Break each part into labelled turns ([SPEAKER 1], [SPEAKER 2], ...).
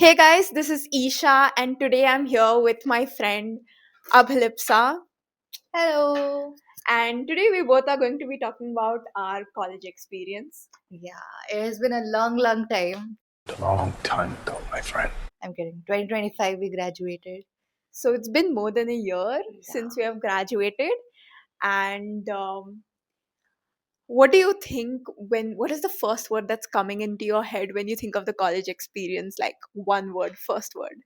[SPEAKER 1] Hey guys, this is Isha, and today I'm here with my friend Abhalipsa.
[SPEAKER 2] Hello.
[SPEAKER 1] And today we both are going to be talking about our college experience.
[SPEAKER 2] Yeah, it has been a long, long time.
[SPEAKER 3] Long time ago, my friend.
[SPEAKER 2] I'm kidding. 2025, we graduated.
[SPEAKER 1] So it's been more than a year
[SPEAKER 2] Yeah.
[SPEAKER 1] since we have graduated. And what do you think what is the first word that's coming into your head when you think of the college experience? Like one word, first word.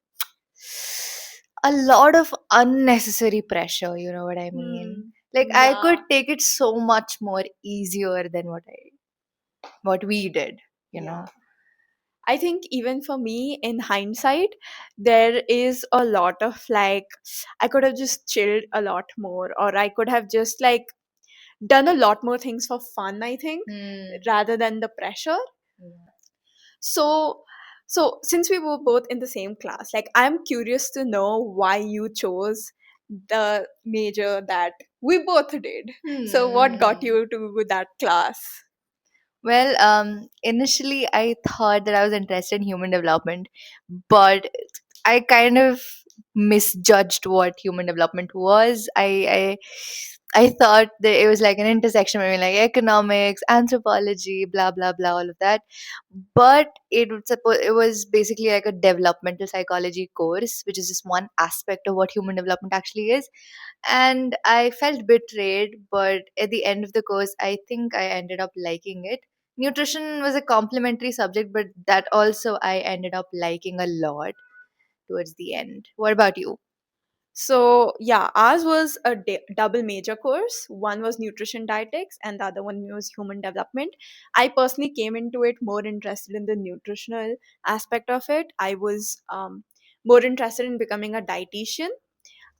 [SPEAKER 2] A lot of unnecessary pressure, you know what I mean?
[SPEAKER 1] Hmm.
[SPEAKER 2] Like I could
[SPEAKER 1] Yeah.
[SPEAKER 2] take it so much more easier than what we did, you
[SPEAKER 1] Yeah.
[SPEAKER 2] know.
[SPEAKER 1] I think even for me, in hindsight, there is a lot of like, I could have just chilled a lot more, or I could have just like done a lot more things for fun, I think,
[SPEAKER 2] Hmm.
[SPEAKER 1] rather than the pressure.
[SPEAKER 2] Yeah.
[SPEAKER 1] So, so since we were both in the same class, like, I'm curious to know why you chose the major that we both did. So, what got
[SPEAKER 2] Hmm.
[SPEAKER 1] you to that class?
[SPEAKER 2] Well, initially I thought that I was interested in human development, but I kind of misjudged what human development was. I thought that it was like an intersection between like economics, anthropology, blah blah blah, all of that. But it was basically like a developmental psychology course, which is just one aspect of what human development actually is. And I felt betrayed, but at the end of the course, I think I ended up liking it. Nutrition was a complementary subject, but that also I ended up liking a lot towards the end. What about you?
[SPEAKER 1] So, yeah, ours was a double major course. One was nutrition dietetics, and the other one was human development. I personally came into it more interested in the nutritional aspect of it. I was more interested in becoming a dietitian.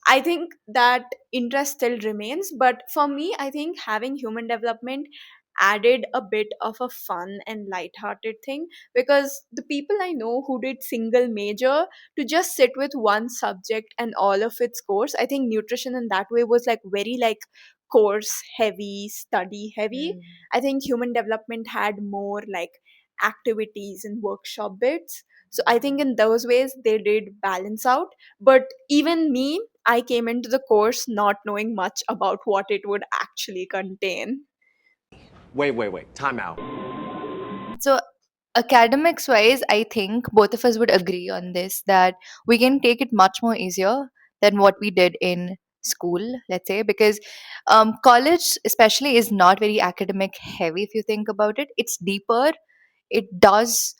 [SPEAKER 1] I think that interest still remains, but for me, I think having human development added a bit of a fun and light-hearted thing, because the people I know who did single major to just sit with one subject and all of its course, I think nutrition in that way was like very like course heavy, study heavy.
[SPEAKER 2] Mm.
[SPEAKER 1] I think human development had more like activities and workshop bits. So I think in those ways they did balance out. But even me, I came into the course not knowing much about what it would actually contain.
[SPEAKER 4] Wait, time out.
[SPEAKER 2] So, academics wise, I think both of us would agree on this that we can take it much more easier than what we did in school, let's say, because college, especially, is not very academic heavy if you think about it. It's deeper. It does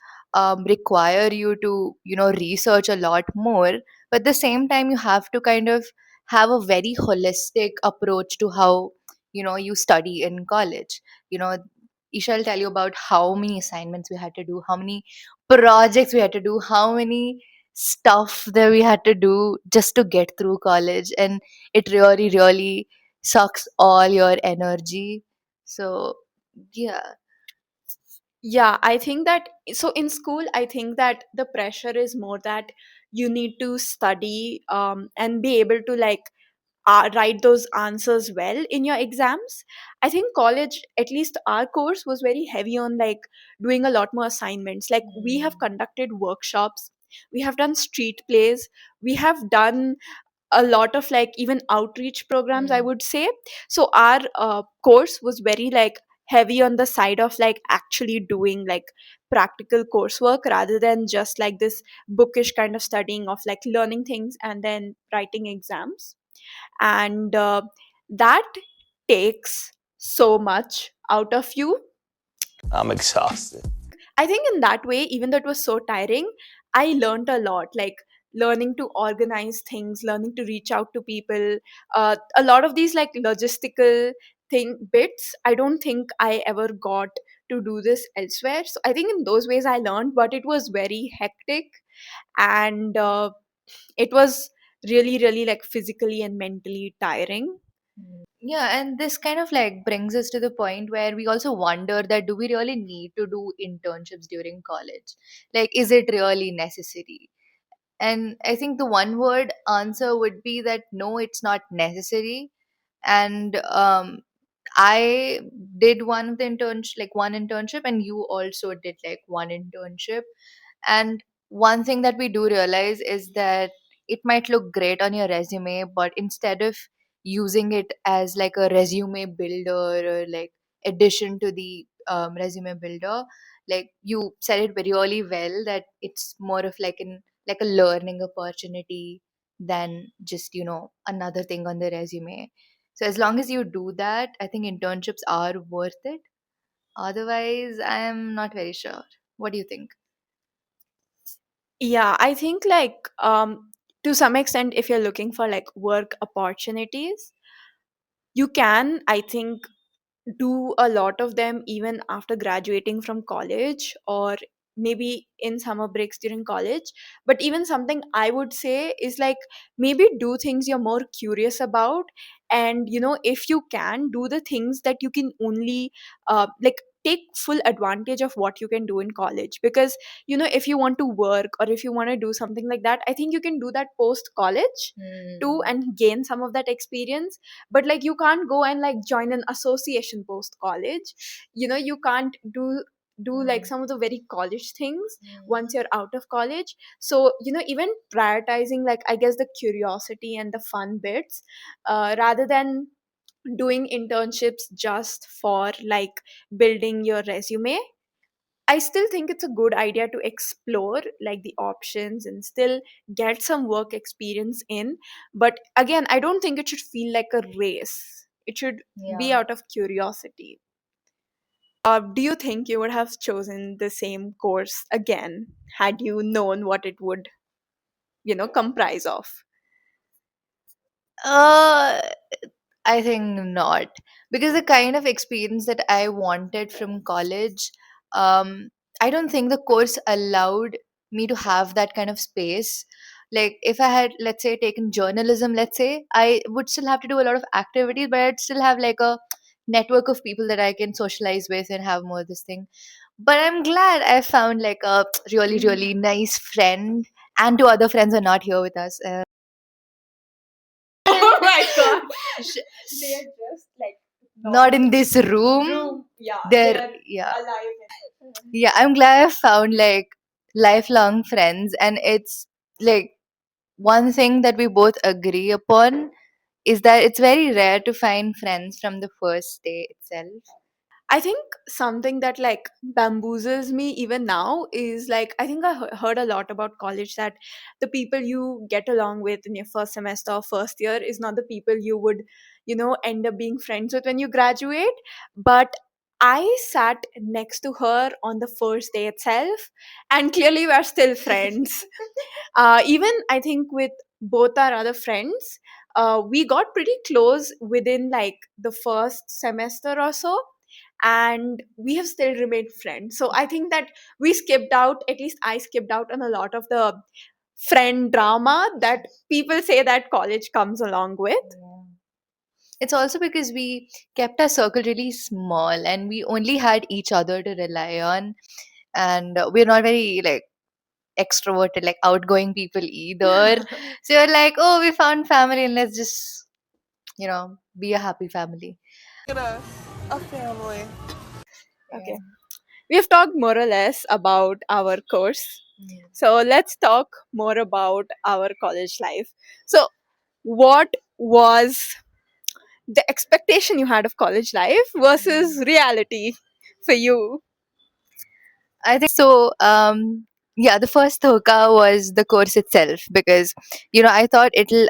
[SPEAKER 2] require you to research a lot more, but at the same time you have to kind of have a very holistic approach to how you study in college. you know Isha will tell you about how many assignments we had to do, how many projects we had to do, how many stuff that we had to do just to get through college, and it really really sucks all your energy. So yeah.
[SPEAKER 1] Yeah, I think that so in school, I think that the pressure is more that you need to study and be able to like write those answers well in your exams. I think college, at least our course, was very heavy on like doing a lot more assignments. Like we have conducted workshops, we have done street plays, we have done a lot of like even outreach programs, I
[SPEAKER 2] Mm.
[SPEAKER 1] would say. So our course was very like heavy on the side of like actually doing like practical coursework rather than just like this bookish kind of studying of like learning things and then writing exams. And that takes so much out of you.
[SPEAKER 3] I'm exhausted.
[SPEAKER 1] I think in that way, even though it was so tiring, I learned a lot, like learning to organize things, learning to reach out to people. A lot of these like logistical thing bits, I don't think I ever got to do this elsewhere. So I think in those ways I learned, but it was very hectic, and it was really, really like physically and mentally tiring.
[SPEAKER 2] Yeah, and this kind of like brings us to the point where we also wonder that do we really need to do internships during college? Like, is it really necessary? And I think the one word answer would be that no, it's not necessary. And I did one of the internship, like one internship, and you also did like one internship. And one thing that we do realize is that it might look great on your resume, but instead of using it as like a resume builder or like addition to the resume builder, like you said it very really well that it's more of like a learning opportunity than just another thing on the resume. So as long as you do that, I think internships are worth it. Otherwise, I am not very sure. What do you think?
[SPEAKER 1] Yeah, I think like to some extent, if you're looking for like work opportunities, you can, I think, do a lot of them even after graduating from college, or maybe in summer breaks during college. But even something I would say is like, maybe do things you're more curious about. And if you can do the things that you can only like, take full advantage of what you can do in college. Because if you want to work or if you want to do something like that, I think you can do that post college too
[SPEAKER 2] Hmm.
[SPEAKER 1] and gain some of that experience. But like, you can't go and like join an association post college. You can't do like
[SPEAKER 2] Mm,
[SPEAKER 1] some of the very college things
[SPEAKER 2] mm.
[SPEAKER 1] once you're out of college. So even prioritizing, like, I guess, the curiosity and the fun bits, rather than doing internships just for like building your resume. I still think it's a good idea to explore like the options and still get some work experience in. But again, I don't think it should feel like a race. It should be
[SPEAKER 2] Yeah.
[SPEAKER 1] out of curiosity. Do you think you would have chosen the same course again had you known what it would, comprise of?
[SPEAKER 2] Uh, I think not. Because the kind of experience that I wanted from college, um, I don't think the course allowed me to have that kind of space. Like, if I had, let's say, taken journalism, let's say, I would still have to do a lot of activities, but I'd still have like a network of people that I can socialize with and have more this thing. But I'm glad I found like a really, really nice friend, and two other friends are not here with us.
[SPEAKER 1] Oh my god.
[SPEAKER 2] Sh-
[SPEAKER 1] They are just like not
[SPEAKER 2] Not in this room.
[SPEAKER 1] room. Yeah, they
[SPEAKER 2] They're
[SPEAKER 1] are
[SPEAKER 2] yeah.
[SPEAKER 1] alive.
[SPEAKER 2] Yeah, I'm glad I found like lifelong friends, and it's like one thing that we both agree upon is that it's very rare to find friends from the first day itself.
[SPEAKER 1] I think something that like bamboozles me even now is like, I think I heard a lot about college that the people you get along with in your first semester or first year is not the people you would, end up being friends with when you graduate. But I sat next to her on the first day itself, and clearly we're still friends. Even I think with both our other friends, we got pretty close within like the first semester or so, and we have still remained friends. So I think that we skipped out, at least I skipped out on a lot of the friend drama that people say that college comes along with.
[SPEAKER 2] Yeah. It's also because we kept our circle really small and we only had each other to rely on. And we're not very like extroverted, like outgoing people either. So you're like, oh, we found family and let's just, be a happy family.
[SPEAKER 3] A family.
[SPEAKER 2] Yeah.
[SPEAKER 1] Okay, we have talked more or less about our course,
[SPEAKER 2] Mm.
[SPEAKER 1] so let's talk more about our college life. So what was the expectation you had of college life versus reality for you?
[SPEAKER 2] I think so. Yeah, the first thoka was the course itself because, I thought it'll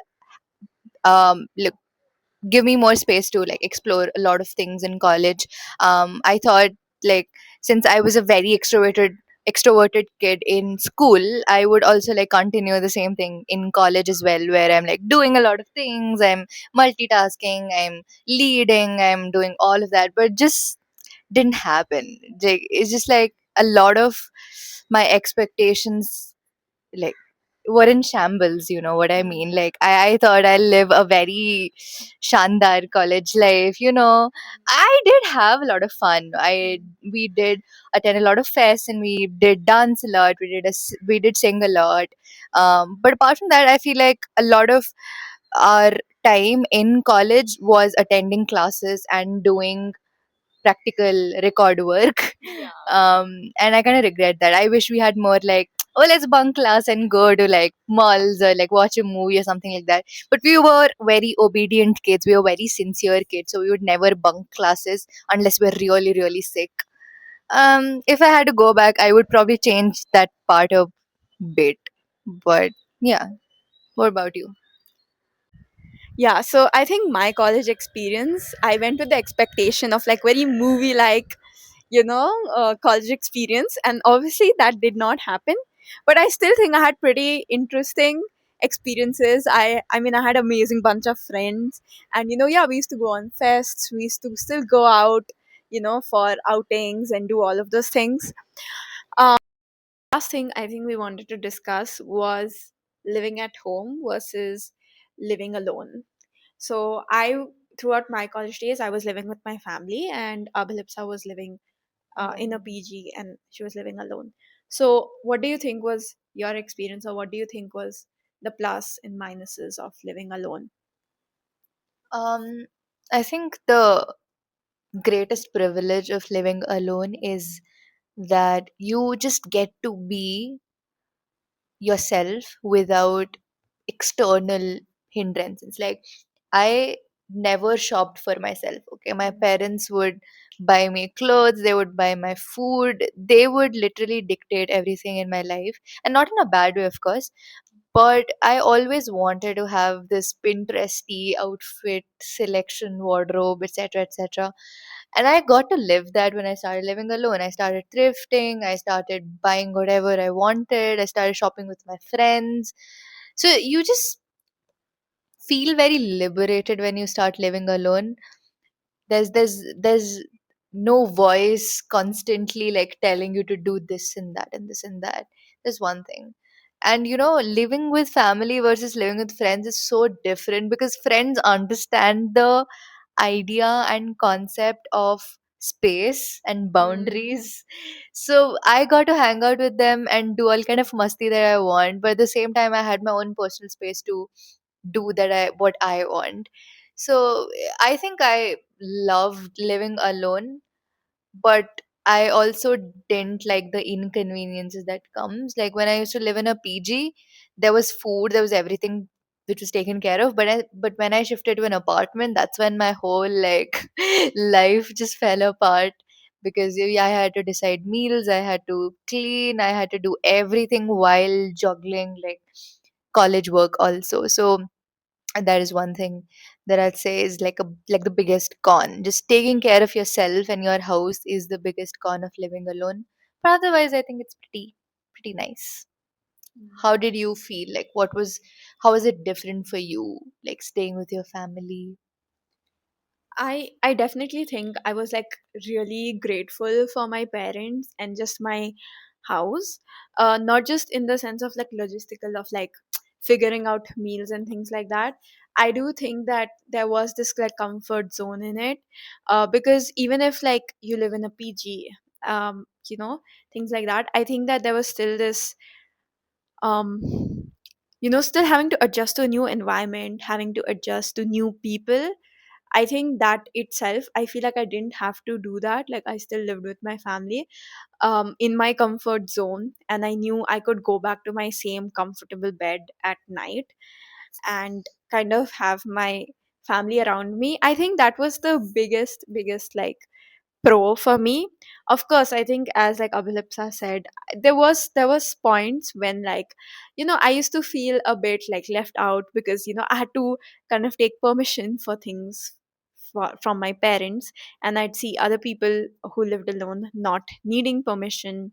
[SPEAKER 2] look give me more space to like explore a lot of things in college. I thought like since I was a very extroverted kid in school, I would also like continue the same thing in college as well, where I'm like doing a lot of things, I'm multitasking, I'm leading, I'm doing all of that, but just didn't happen. Like, it's just like a lot of my expectations like were in shambles, you know what I mean? Like I thought I'll live a very shandar college life, I did have a lot of fun. We did attend a lot of fests and we did dance a lot, we did sing a lot. But apart from that, I feel like a lot of our time in college was attending classes and doing practical record work.
[SPEAKER 1] Yeah.
[SPEAKER 2] And I kind of regret that. I wish we had more like oh, let's bunk class and go to like malls or like watch a movie or something like that. But we were very obedient kids. We were very sincere kids. So we would never bunk classes unless we're really, really sick. If I had to go back, I would probably change that part a bit. But yeah, what about you?
[SPEAKER 1] Yeah, so I think my college experience, I went with the expectation of like very movie like, college experience, and obviously that did not happen. But I still think I had pretty interesting experiences. I mean, I had amazing bunch of friends, and yeah, we used to go on fests, we used to still go out, for outings and do all of those things. Last thing I think we wanted to discuss was living at home versus living alone. So throughout my college days, I was living with my family, and Abhalipsa was living in a PG, and she was living alone. So, what do you think was your experience, or what do you think was the plus and minuses of living alone?
[SPEAKER 2] Um, I think the greatest privilege of living alone is that you just get to be yourself without external hindrances. Like, I never shopped for myself. Okay, my parents would buy me clothes, they would buy my food, they would literally dictate everything in my life, and not in a bad way, of course. But I always wanted to have this Pinteresty outfit selection, wardrobe, etc., etc. And I got to live that when I started living alone. I started thrifting, I started buying whatever I wanted, I started shopping with my friends. So you just feel very liberated when you start living alone. There's no voice constantly like telling you to do this and that and this and that. There's one thing. And living with family versus living with friends is so different, because friends understand the idea and concept of space and boundaries. So I got to hang out with them and do all kind of musty that I want, but at the same time I had my own personal space to do that I what I want. So I think I loved living alone, but I also didn't like the inconveniences that comes. Like when I used to live in a PG, there was food, there was everything which was taken care of. But when I shifted to an apartment, that's when my whole like life just fell apart, because I had to decide meals, I had to clean, I had to do everything while juggling like college work also. So that is one thing that I'd say is like the biggest con. Just taking care of yourself and your house is the biggest con of living alone. But otherwise, I think it's pretty nice. How did you feel? Like, how was it different for you? Like staying with your family.
[SPEAKER 1] I definitely think I was like really grateful for my parents and just my house. Not just in the sense of like logistical of like figuring out meals and things like that. I do think that there was this like comfort zone in it, because even if like you live in a PG, things like that, I think that there was still this um still having to adjust to a new environment, having to adjust to new people. I think that itself, I feel like I didn't have to do that. Like I still lived with my family, in my comfort zone, and I knew I could go back to my same comfortable bed at night and kind of have my family around me. I think that was the biggest like pro for me. Of course, I think as like Abhilipsa said, there was points when like I used to feel a bit like left out, because I had to kind of take permission for things from my parents, and I'd see other people who lived alone not needing permission,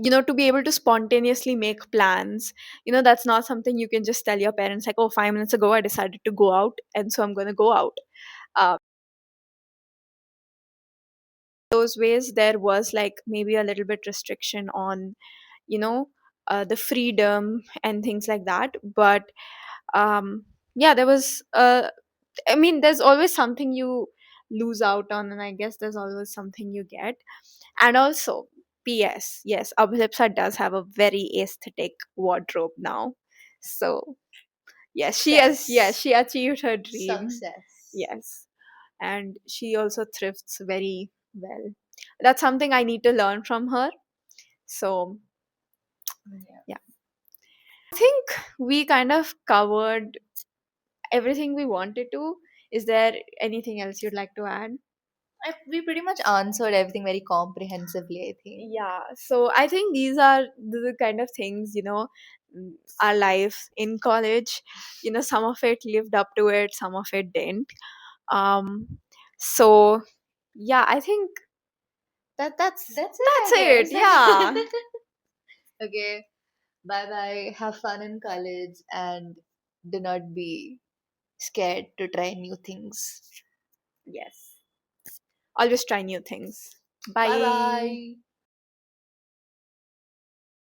[SPEAKER 1] to be able to spontaneously make plans. That's not something you can just tell your parents like, oh, 5 minutes ago I decided to go out, and so I'm going to go out. uh, those ways there was like maybe a little bit restriction on you know the freedom and things like that. But yeah, there was I mean, there's always something you lose out on, and I guess there's always something you get. And also, PS, yes, Abhilipsa does have a very aesthetic wardrobe now. So yes,
[SPEAKER 2] Success.
[SPEAKER 1] she achieved her dream.
[SPEAKER 2] Success.
[SPEAKER 1] Yes. And she also thrifts very well. That's something I need to learn from her. So
[SPEAKER 2] Yeah.
[SPEAKER 1] Yeah. I think we kind of covered everything we wanted to. Is there anything else you'd like to add?
[SPEAKER 2] We pretty much answered everything very comprehensively, I think.
[SPEAKER 1] Yeah, so I think these are the kind of things, our life in college, some of it lived up to it, some of it didn't. So yeah, I think
[SPEAKER 2] That's it,
[SPEAKER 1] that's
[SPEAKER 2] I
[SPEAKER 1] it. Yeah.
[SPEAKER 2] guess. Okay. Bye bye. Have fun in college and do not be scared to try new things.
[SPEAKER 1] Yes. Always try new things.
[SPEAKER 2] Bye
[SPEAKER 1] Bye.
[SPEAKER 2] bye.